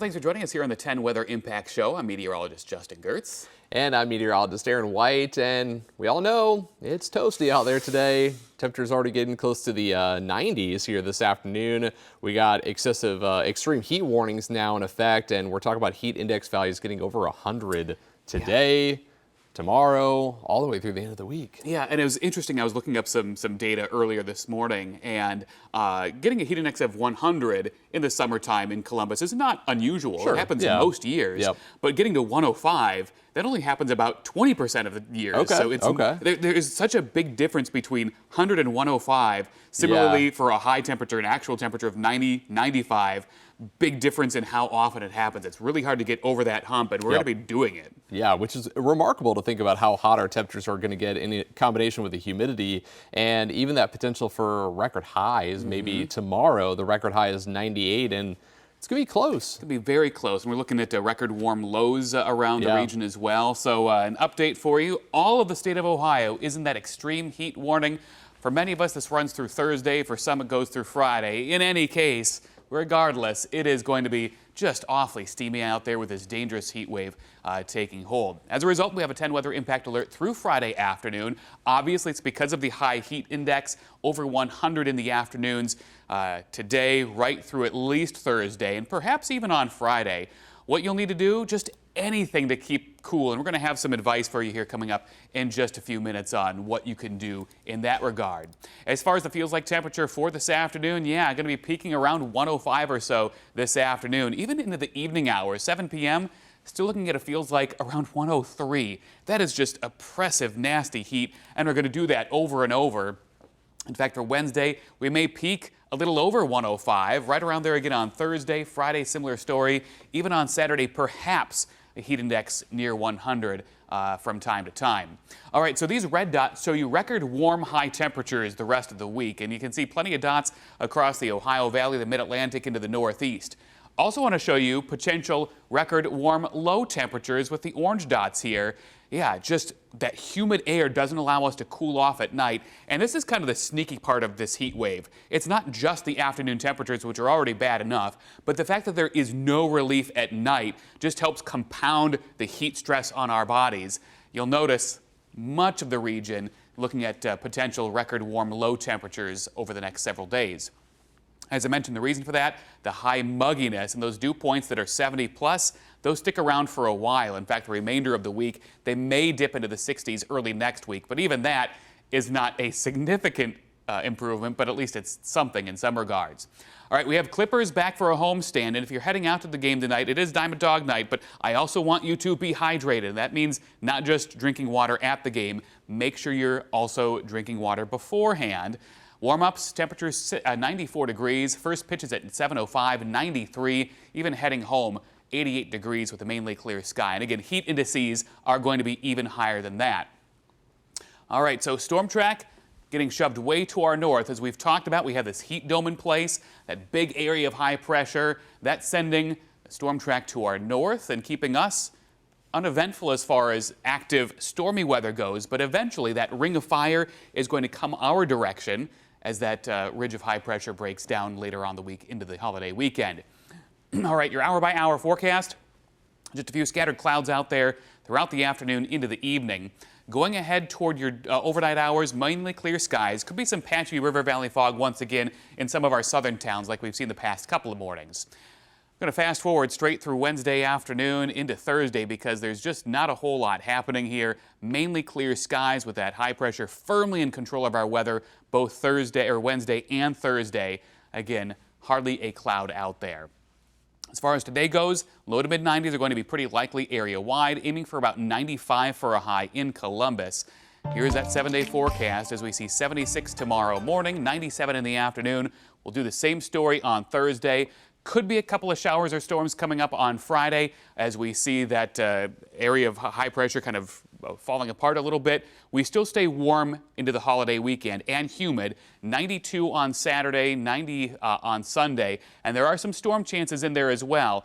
thanks for joining us here on the 10 Weather Impact Show. I'm meteorologist Justin Gehrts. And I'm meteorologist Aaron White, and we all know it's toasty out there today. Temperatures already getting close to the 90s here this afternoon. We got excessive extreme heat warnings now in effect, and we're talking about heat index values getting over 100 today. Tomorrow, all the way through the end of the week. Yeah, and it was interesting. I was looking up some data earlier this morning, and getting a heat index of 100 in the summertime in Columbus is not unusual. Sure. It happens most years. Yep. But getting to 105, that only happens about 20% of the years. Okay. So it's, there is such a big difference between 100 and 105. Similarly, for a high temperature, an actual temperature of 90, 95, big difference in how often it happens. It's really hard to get over that hump, and we're going to be doing it. Yeah, which is remarkable to think about how hot our temperatures are going to get in combination with the humidity and even that potential for record highs. Maybe tomorrow the record high is 98, and it's going to be close. It's going to be very close. And we're looking at record warm lows around the region as well. So an update for you. All of the state of Ohio is in that extreme heat warning. For many of us, this runs through Thursday. For some, it goes through Friday. In any case, regardless, it is going to be just awfully steamy out there with this dangerous heat wave taking hold. As a result, we have a 10 weather impact alert through Friday afternoon. Obviously, it's because of the high heat index, over 100 in the afternoons today, right through at least Thursday, and perhaps even on Friday. What you'll need to do, just anything to keep cool. And we're going to have some advice for you here coming up in just a few minutes on what you can do in that regard. As far as the feels like temperature for this afternoon, yeah, going to be peaking around 105 or so this afternoon, even into the evening hours, 7 p.m. Still looking at a feels like around 103. That is just oppressive, nasty heat, and we're going to do that over and over. In fact, for Wednesday, we may peak a little over 105, right around there again on Thursday. Friday, similar story. Even on Saturday, perhaps a heat index near 100 from time to time. All right, so these red dots show you record warm high temperatures the rest of the week, and you can see plenty of dots across the Ohio Valley, the Mid-Atlantic, into the Northeast. Also want to show you potential record warm low temperatures with the orange dots here. Yeah, just that humid air doesn't allow us to cool off at night. And this is kind of the sneaky part of this heat wave. It's not just the afternoon temperatures, which are already bad enough, but the fact that there is no relief at night just helps compound the heat stress on our bodies. You'll notice much of the region looking at potential record warm low temperatures over the next several days. As I mentioned, the reason for that, the high mugginess and those dew points that are 70 plus, those stick around for a while. In fact, the remainder of the week, they may dip into the 60s early next week. But even that is not a significant improvement, but at least it's something in some regards. All right, we have Clippers back for a homestand, and if you're heading out to the game tonight, it is Diamond Dog night, but I also want you to be hydrated. That means not just drinking water at the game. Make sure you're also drinking water beforehand. Warm-ups, temperatures 94 degrees. First pitch is at 7:05, 93. Even heading home, 88 degrees with a mainly clear sky. And again, heat indices are going to be even higher than that. All right, so storm track getting shoved way to our north. As we've talked about, we have this heat dome in place, that big area of high pressure. That's sending the storm track to our north and keeping us uneventful as far as active stormy weather goes. But eventually, that ring of fire is going to come our direction as that ridge of high pressure breaks down later on the week into the holiday weekend. All right, your hour-by-hour forecast. Just a few scattered clouds out there throughout the afternoon into the evening. Going ahead toward your overnight hours, mainly clear skies. Could be some patchy river valley fog once again in some of our southern towns like we've seen the past couple of mornings. I'm going to fast forward straight through Wednesday afternoon into Thursday because there's just not a whole lot happening here. Mainly clear skies with that high pressure firmly in control of our weather both Wednesday and Thursday. Again, hardly a cloud out there. As far as today goes, low to mid-90s are going to be pretty likely area-wide, aiming for about 95 for a high in Columbus. Here's that 7-day forecast as we see 76 tomorrow morning, 97 in the afternoon. We'll do the same story on Thursday. Could be a couple of showers or storms coming up on Friday as we see that area of high pressure kind of falling apart a little bit. We still stay warm into the holiday weekend and humid. 92 on Saturday, 90 on Sunday, and there are some storm chances in there as well.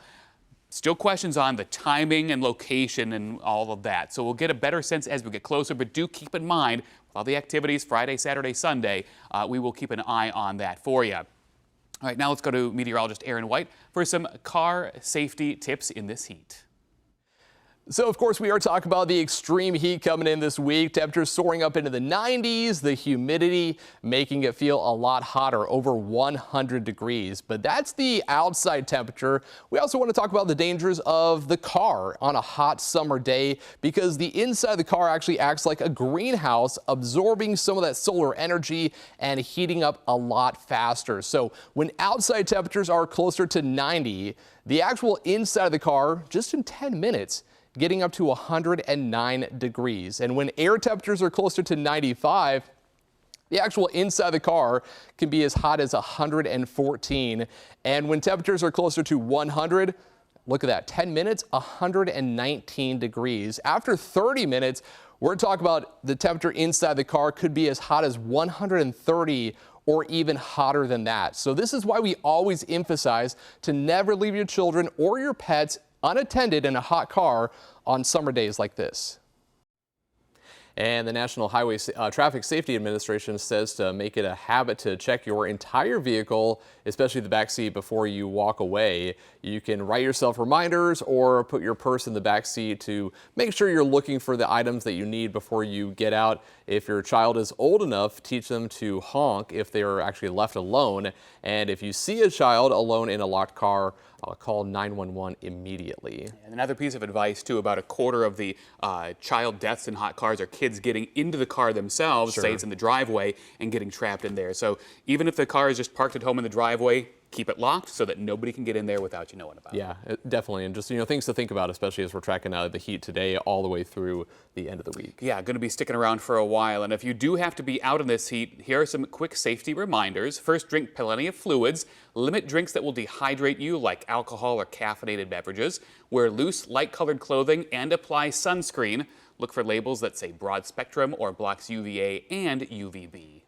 Still questions on the timing and location and all of that. So we'll get a better sense as we get closer, but do keep in mind with all the activities Friday, Saturday, Sunday, we will keep an eye on that for you. All right, now let's go to meteorologist Aaron White for some car safety tips in this heat. So, of course, we are talking about the extreme heat coming in this week. Temperatures soaring up into the 90s, the humidity making it feel a lot hotter, over 100 degrees. But that's the outside temperature. We also want to talk about the dangers of the car on a hot summer day, because the inside of the car actually acts like a greenhouse, absorbing some of that solar energy and heating up a lot faster. So when outside temperatures are closer to 90, the actual inside of the car, just in 10 minutes, getting up to 109 degrees. And when air temperatures are closer to 95, the actual inside of the car can be as hot as 114. And when temperatures are closer to 100, look at that, 10 minutes, 119 degrees. After 30 minutes, we're talking about the temperature inside the car could be as hot as 130 or even hotter than that. So this is why we always emphasize to never leave your children or your pets unattended in a hot car on summer days like this. And the National Highway Traffic Safety Administration says to make it a habit to check your entire vehicle, especially the back seat, before you walk away. You can write yourself reminders or put your purse in the back seat to make sure you're looking for the items that you need before you get out. If your child is old enough, teach them to honk if they are actually left alone. And if you see a child alone in a locked car, call 911 immediately. And another piece of advice, too, about a quarter of the child deaths in hot cars are kids getting into the car themselves, say it's in the driveway, and getting trapped in there. So even if the car is just parked at home in the driveway, keep it locked so that nobody can get in there without you knowing about it. Yeah, definitely. And just, things to think about, especially as we're tracking the heat today all the way through the end of the week. Yeah, going to be sticking around for a while. And if you do have to be out in this heat, here are some quick safety reminders. First, drink plenty of fluids. Limit drinks that will dehydrate you, like alcohol or caffeinated beverages. Wear loose, light-colored clothing and apply sunscreen. Look for labels that say broad spectrum or blocks UVA and UVB.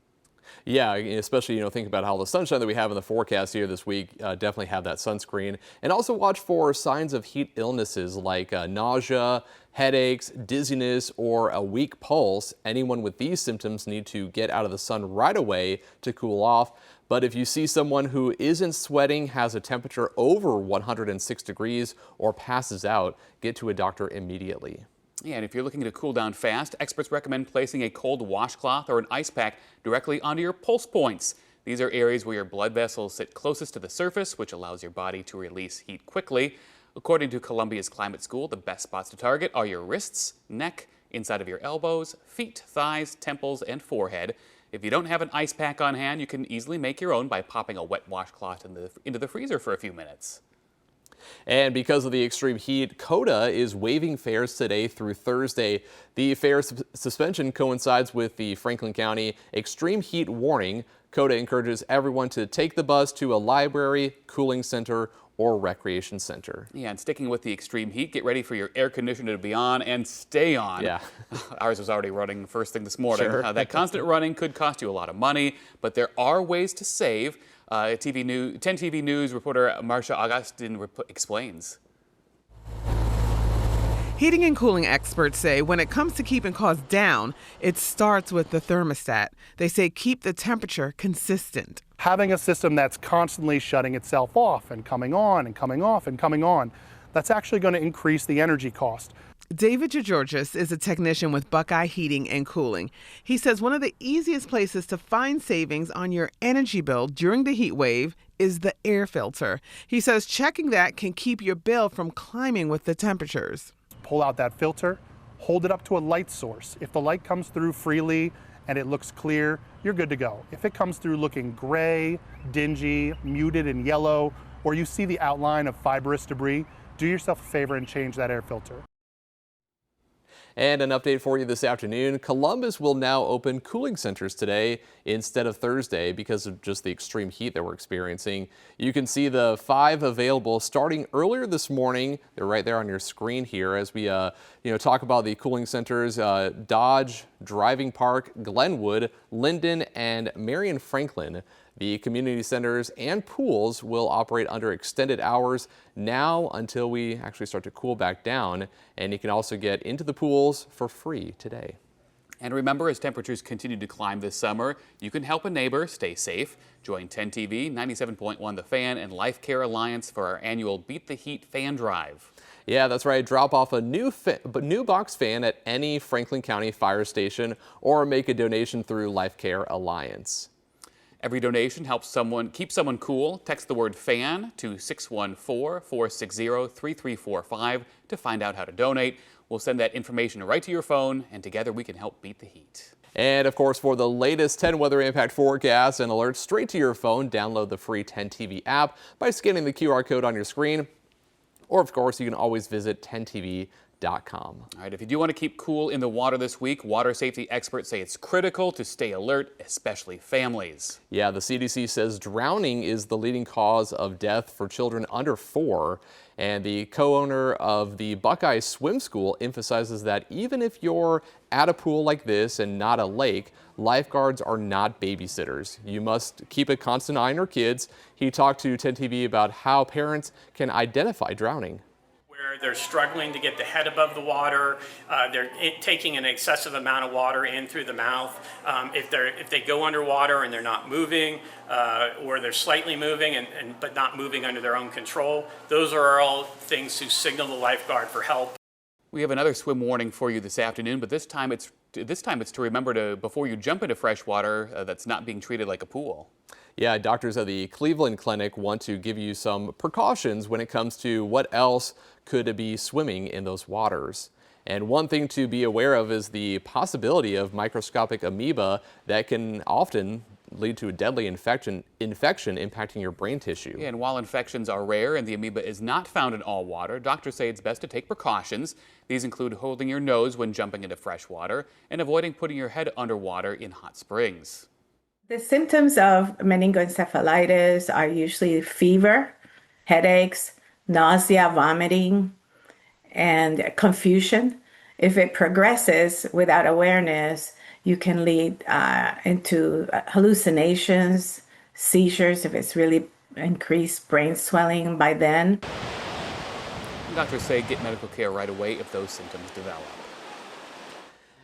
Yeah, especially, think about how the sunshine that we have in the forecast here this week, definitely have that sunscreen. And also watch for signs of heat illnesses like nausea, headaches, dizziness, or a weak pulse. Anyone with these symptoms need to get out of the sun right away to cool off. But if you see someone who isn't sweating, has a temperature over 106 degrees, or passes out, get to a doctor immediately. Yeah, and if you're looking to cool down fast, experts recommend placing a cold washcloth or an ice pack directly onto your pulse points. These are areas where your blood vessels sit closest to the surface, which allows your body to release heat quickly. According to Columbia's Climate School, the best spots to target are your wrists, neck, inside of your elbows, feet, thighs, temples, and forehead. If you don't have an ice pack on hand, you can easily make your own by popping a wet washcloth into the freezer for a few minutes. And because of the extreme heat, COTA is waiving fares today through Thursday. The fare suspension coincides with the Franklin County extreme heat warning. COTA encourages everyone to take the bus to a library, cooling center, or recreation center. Yeah, and sticking with the extreme heat, get ready for your air conditioner to be on and stay on. Yeah. Ours was already running first thing this morning. Sure. That constant running could cost you a lot of money, but there are ways to save. 10 TV News reporter Marcia Augustin explains. Heating and cooling experts say when it comes to keeping costs down, it starts with the thermostat. They say keep the temperature consistent. Having a system that's constantly shutting itself off and coming on and coming off and coming on, that's actually going to increase the energy cost. David Gehrts is a technician with Buckeye Heating and Cooling. He says one of the easiest places to find savings on your energy bill during the heat wave is the air filter. He says checking that can keep your bill from climbing with the temperatures. Pull out that filter, hold it up to a light source. If the light comes through freely and it looks clear, you're good to go. If it comes through looking gray, dingy, muted and yellow, or you see the outline of fibrous debris, do yourself a favor and change that air filter. And an update for you this afternoon. Columbus will now open cooling centers today instead of Thursday because of just the extreme heat that we're experiencing. You can see the 5 available starting earlier this morning. They're right there on your screen here as we talk about the cooling centers. Dodge, Driving Park, Glenwood, Linden, and Marion Franklin. The community centers and pools will operate under extended hours now until we actually start to cool back down. And you can also get into the pools for free today. And remember, as temperatures continue to climb this summer, you can help a neighbor stay safe. Join 10TV, 97.1 The Fan, and Life Care Alliance for our annual Beat the Heat fan drive. Yeah, that's right. Drop off a new box fan at any Franklin County fire station or make a donation through Life Care Alliance. Every donation helps keep someone cool. Text the word FAN to 614-460-3345 to find out how to donate. We'll send that information right to your phone, and together we can help beat the heat. And of course, for the latest 10 weather impact forecasts and alerts straight to your phone, download the free 10 TV app by scanning the QR code on your screen. Or of course, you can always visit 10tv.com. All right, if you do want to keep cool in the water this week, water safety experts say it's critical to stay alert, especially families. Yeah, the CDC says drowning is the leading cause of death for children under 4. And the co-owner of the Buckeye Swim School emphasizes that even if you're at a pool like this and not a lake, lifeguards are not babysitters. You must keep a constant eye on your kids. He talked to 10TV about how parents can identify drowning. Where they're struggling to get the head above the water, they're taking an excessive amount of water in through the mouth. If they go underwater and they're not moving, or they're slightly moving but not moving under their own control, those are all things to signal the lifeguard for help. We have another swim warning for you this afternoon, but this time it's to remember before you jump into fresh water that's not being treated like a pool. Yeah, doctors at the Cleveland Clinic want to give you some precautions when it comes to what else could be swimming in those waters. And one thing to be aware of is the possibility of microscopic amoeba that can often lead to a deadly infection impacting your brain tissue. Yeah, and while infections are rare and the amoeba is not found in all water, doctors say it's best to take precautions. These include holding your nose when jumping into fresh water and avoiding putting your head underwater in hot springs. The symptoms of meningoencephalitis are usually fever, headaches, nausea, vomiting, and confusion. If it progresses without awareness, you can lead into hallucinations, seizures if it's really increased brain swelling by then. Doctors say get medical care right away if those symptoms develop.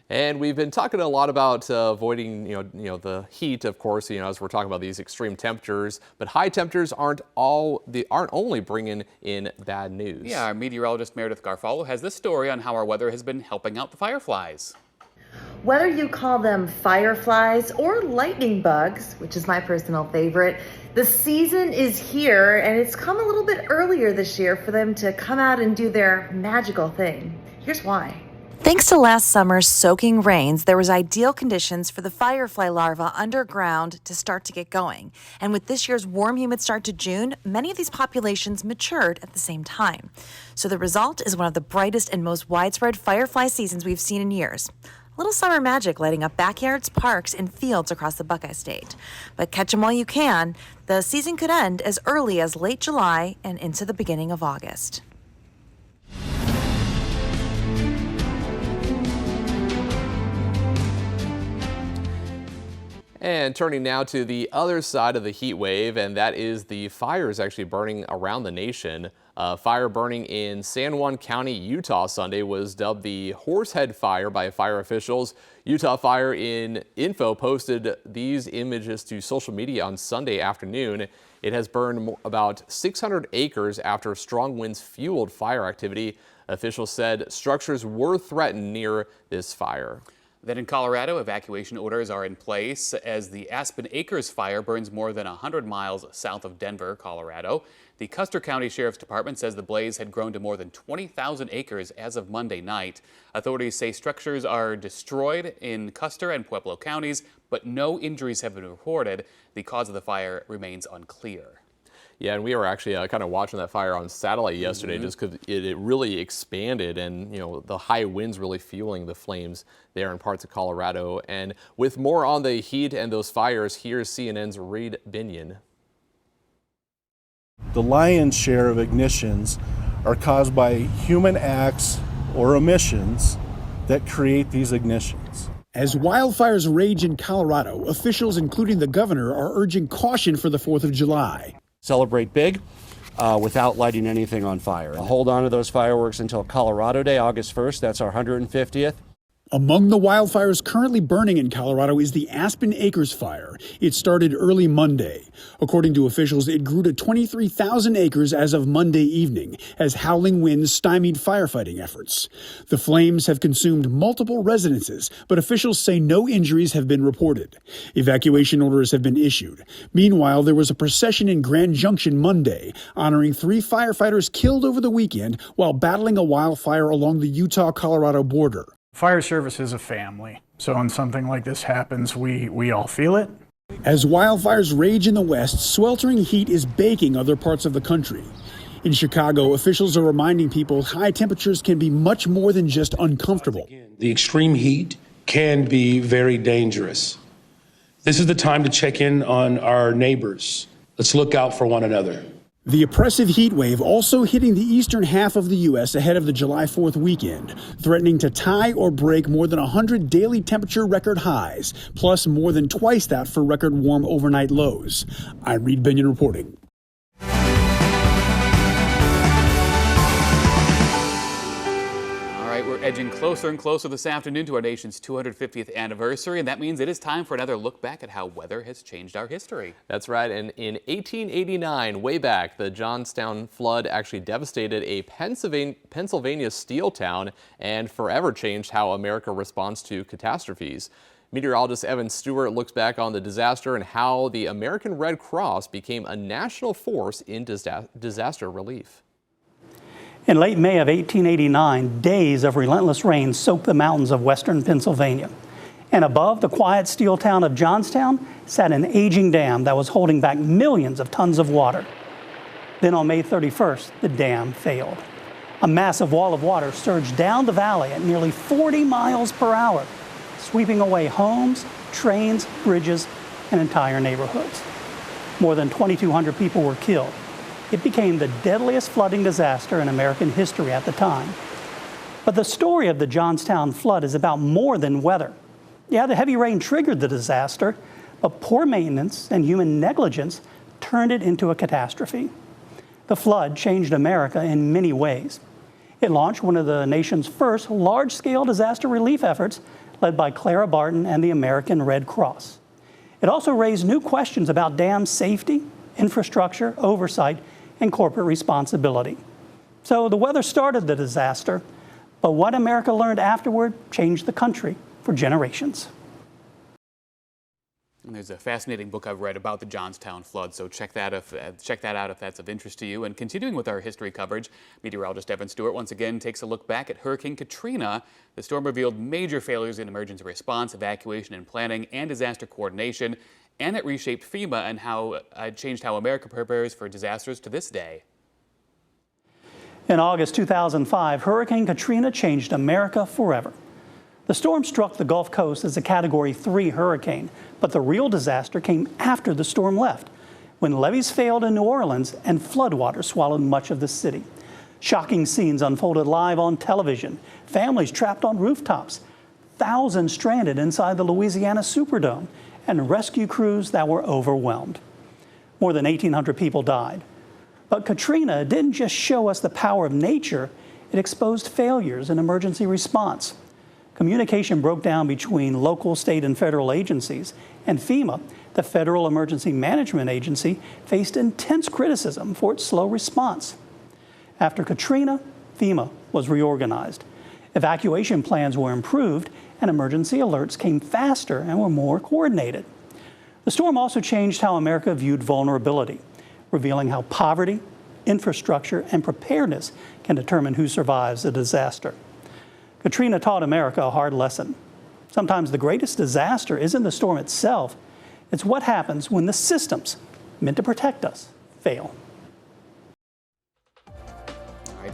And we've been talking a lot about avoiding, the heat, of course, as we're talking about these extreme temperatures. But high temperatures aren't only bringing in bad news. Yeah, our meteorologist Meredith Garfalo has this story on how our weather has been helping out the fireflies. Whether you call them fireflies or lightning bugs, which is my personal favorite, the season is here, and it's come a little bit earlier this year for them to come out and do their magical thing. Here's why. Thanks to last summer's soaking rains, there was ideal conditions for the firefly larvae underground to start to get going. And with this year's warm, humid start to June, many of these populations matured at the same time. So the result is one of the brightest and most widespread firefly seasons we've seen in years. Little summer magic lighting up backyards, parks, and fields across the Buckeye State. But catch them while you can. The season could end as early as late July and into the beginning of August. And turning now to the other side of the heat wave, and that is the fires actually burning around the nation. Fire burning in San Juan County, Utah Sunday was dubbed the Horsehead Fire by fire officials. Utah Fire Info posted these images to social media on Sunday afternoon. It has burned about 600 acres after strong winds fueled fire activity. Officials said structures were threatened near this fire. Then in Colorado, evacuation orders are in place as the Aspen Acres fire burns more than 100 miles south of Denver, Colorado. The Custer County Sheriff's Department says the blaze had grown to more than 20,000 acres as of Monday night. Authorities say structures are destroyed in Custer and Pueblo counties, but no injuries have been reported. The cause of the fire remains unclear. Yeah, and we were actually kind of watching that fire on satellite yesterday just because it really expanded and, the high winds really fueling the flames there in parts of Colorado. And with more on the heat and those fires, here's CNN's Reed Binion. The lion's share of ignitions are caused by human acts or omissions that create these ignitions. As wildfires rage in Colorado, officials, including the governor, are urging caution for the 4th of July. Celebrate big without lighting anything on fire. Hold on to those fireworks until Colorado Day, August 1st. That's our 150th. Among the wildfires currently burning in Colorado is the Aspen Acres fire. It started early Monday. According to officials, it grew to 23,000 acres as of Monday evening, as howling winds stymied firefighting efforts. The flames have consumed multiple residences, but officials say no injuries have been reported. Evacuation orders have been issued. Meanwhile, there was a procession in Grand Junction Monday, honoring 3 firefighters killed over the weekend while battling a wildfire along the Utah-Colorado border. Fire service is a family, so when something like this happens, we all feel it. As wildfires rage in the West, sweltering heat is baking other parts of the country. In Chicago, officials are reminding people high temperatures can be much more than just uncomfortable. The extreme heat can be very dangerous. This is the time to check in on our neighbors. Let's look out for one another. The oppressive heat wave also hitting the eastern half of the U.S. ahead of the July 4th weekend, threatening to tie or break more than 100 daily temperature record highs, plus more than twice that for record warm overnight lows. I'm Reed Binion reporting. We're edging closer and closer this afternoon to our nation's 250th anniversary, and that means it is time for another look back at how weather has changed our history. That's right, and in 1889, way back, the Johnstown flood actually devastated a Pennsylvania steel town and forever changed how America responds to catastrophes. Meteorologist Evan Stewart looks back on the disaster and how the American Red Cross became a national force in disaster relief. In late May of 1889, days of relentless rain soaked the mountains of western Pennsylvania. And above the quiet steel town of Johnstown sat an aging dam that was holding back millions of tons of water. Then on May 31st, the dam failed. A massive wall of water surged down the valley at nearly 40 miles per hour, sweeping away homes, trains, bridges, and entire neighborhoods. More than 2,200 people were killed. It became the deadliest flooding disaster in American history at the time. But the story of the Johnstown flood is about more than weather. Yeah, the heavy rain triggered the disaster, but poor maintenance and human negligence turned it into a catastrophe. The flood changed America in many ways. It launched one of the nation's first large-scale disaster relief efforts, led by Clara Barton and the American Red Cross. It also raised new questions about dam safety, infrastructure, oversight, and corporate responsibility. So the weather started the disaster, but what America learned afterward changed the country for generations. And there's a fascinating book I've read about the Johnstown flood, so check that out if that's of interest to you. And continuing with our history coverage, meteorologist Evan Stewart once again takes a look back at Hurricane Katrina. The storm revealed major failures in emergency response, evacuation and planning, and disaster coordination. And it reshaped FEMA and how it changed how America prepares for disasters to this day. In August 2005, Hurricane Katrina changed America forever. The storm struck the Gulf Coast as a Category 3 hurricane, but the real disaster came after the storm left, when levees failed in New Orleans and floodwater swallowed much of the city. Shocking scenes unfolded live on television, families trapped on rooftops, thousands stranded inside the Louisiana Superdome, and rescue crews that were overwhelmed. More than 1,800 people died. But Katrina didn't just show us the power of nature, it exposed failures in emergency response. Communication broke down between local, state, and federal agencies, and FEMA, the Federal Emergency Management Agency, faced intense criticism for its slow response. After Katrina, FEMA was reorganized. Evacuation plans were improved, and emergency alerts came faster and were more coordinated. The storm also changed how America viewed vulnerability, revealing how poverty, infrastructure, and preparedness can determine who survives a disaster. Katrina taught America a hard lesson. Sometimes the greatest disaster isn't the storm itself, it's what happens when the systems meant to protect us fail.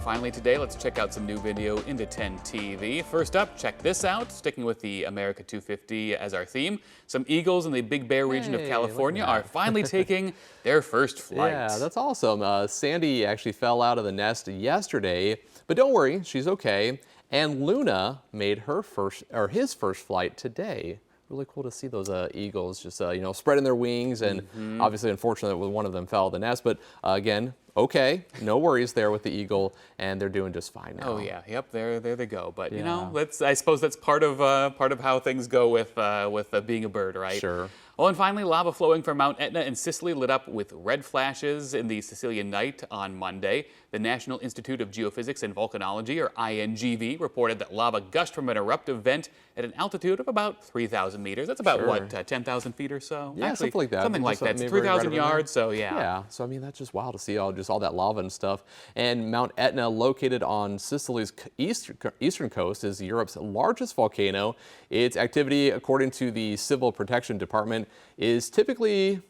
Finally today, let's check out some new video into 10 TV. First up, check this out. Sticking with the America 250 as our theme, some eagles in the Big Bear region of California are finally taking their first flight. Yeah, that's awesome. Sandy actually fell out of the nest yesterday, but don't worry, she's okay. And Luna made his first flight today. really cool to see those eagles just, spreading their wings. And obviously, unfortunately, one of them fell out of the nest. But again, okay, no worries there with the eagle, and they're doing just fine now. Oh yeah, yep, there they go. But I suppose that's part of how things go with being a bird, right? Sure. Well, and finally, lava flowing from Mount Etna in Sicily lit up with red flashes in the Sicilian night on Monday. The National Institute of Geophysics and Volcanology, or INGV, reported that lava gushed from an eruptive vent at an altitude of about 3,000 meters. That's about, what, 10,000 feet or so? Yeah, Actually, something like that. Something like that. It's 3,000 yards, so yeah. Yeah, so I mean, that's just wild to see all that lava and stuff. And Mount Etna, located on Sicily's eastern coast, is Europe's largest volcano. Its activity, according to the Civil Protection Department, is typically,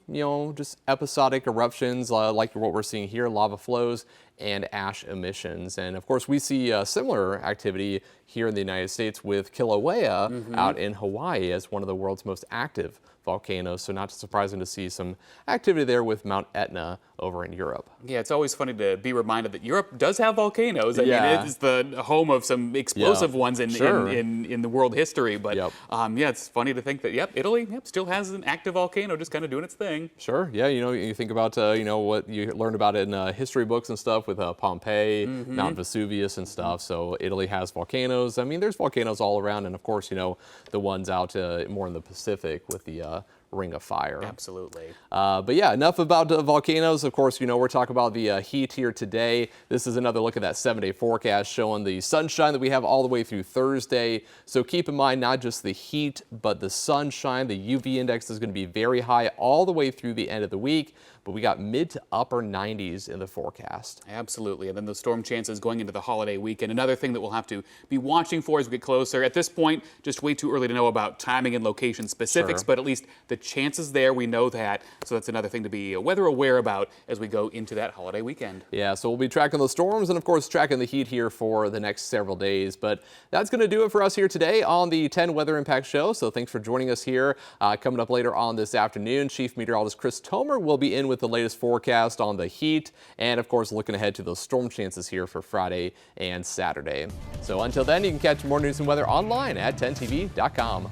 just episodic eruptions like what we're seeing here, lava flows and ash emissions. And of course, we see similar activity here in the United States with Kilauea out in Hawaii as one of the world's most active volcanoes. So not surprising to see some activity there with Mount Etna over in Europe. Yeah, it's always funny to be reminded that Europe does have volcanoes. I mean, it's the home of some explosive ones in the world history. But it's funny to think that, Italy still has an active volcano just kind of doing its thing. Sure, yeah, you think about, what you learned about it in history books and stuff with Pompeii, Mount Vesuvius and stuff. So Italy has volcanoes. I mean, there's volcanoes all around. And of course, the ones out more in the Pacific with the Ring of Fire. Absolutely. But yeah, enough about volcanoes. Of course, we're talking about the heat here today. This is another look at that 7-day forecast showing the sunshine that we have all the way through Thursday. So keep in mind, not just the heat, but the sunshine. The UV index is going to be very high all the way through the end of the week. But we got mid to upper 90s in the forecast. Absolutely. And then the storm chances going into the holiday weekend. Another thing that we'll have to be watching for as we get closer. At this point, just way too early to know about timing and location specifics, but at least the chances there, we know that. So that's another thing to be weather aware about as we go into that holiday weekend. Yeah, so we'll be tracking those storms and, of course, tracking the heat here for the next several days. But that's going to do it for us here today on the 10 Weather Impact Show. So thanks for joining us here. Coming up later on this afternoon, Chief Meteorologist Chris Tomer will be in with the latest forecast on the heat and, of course, looking ahead to those storm chances here for Friday and Saturday. So until then, you can catch more news and weather online at 10tv.com.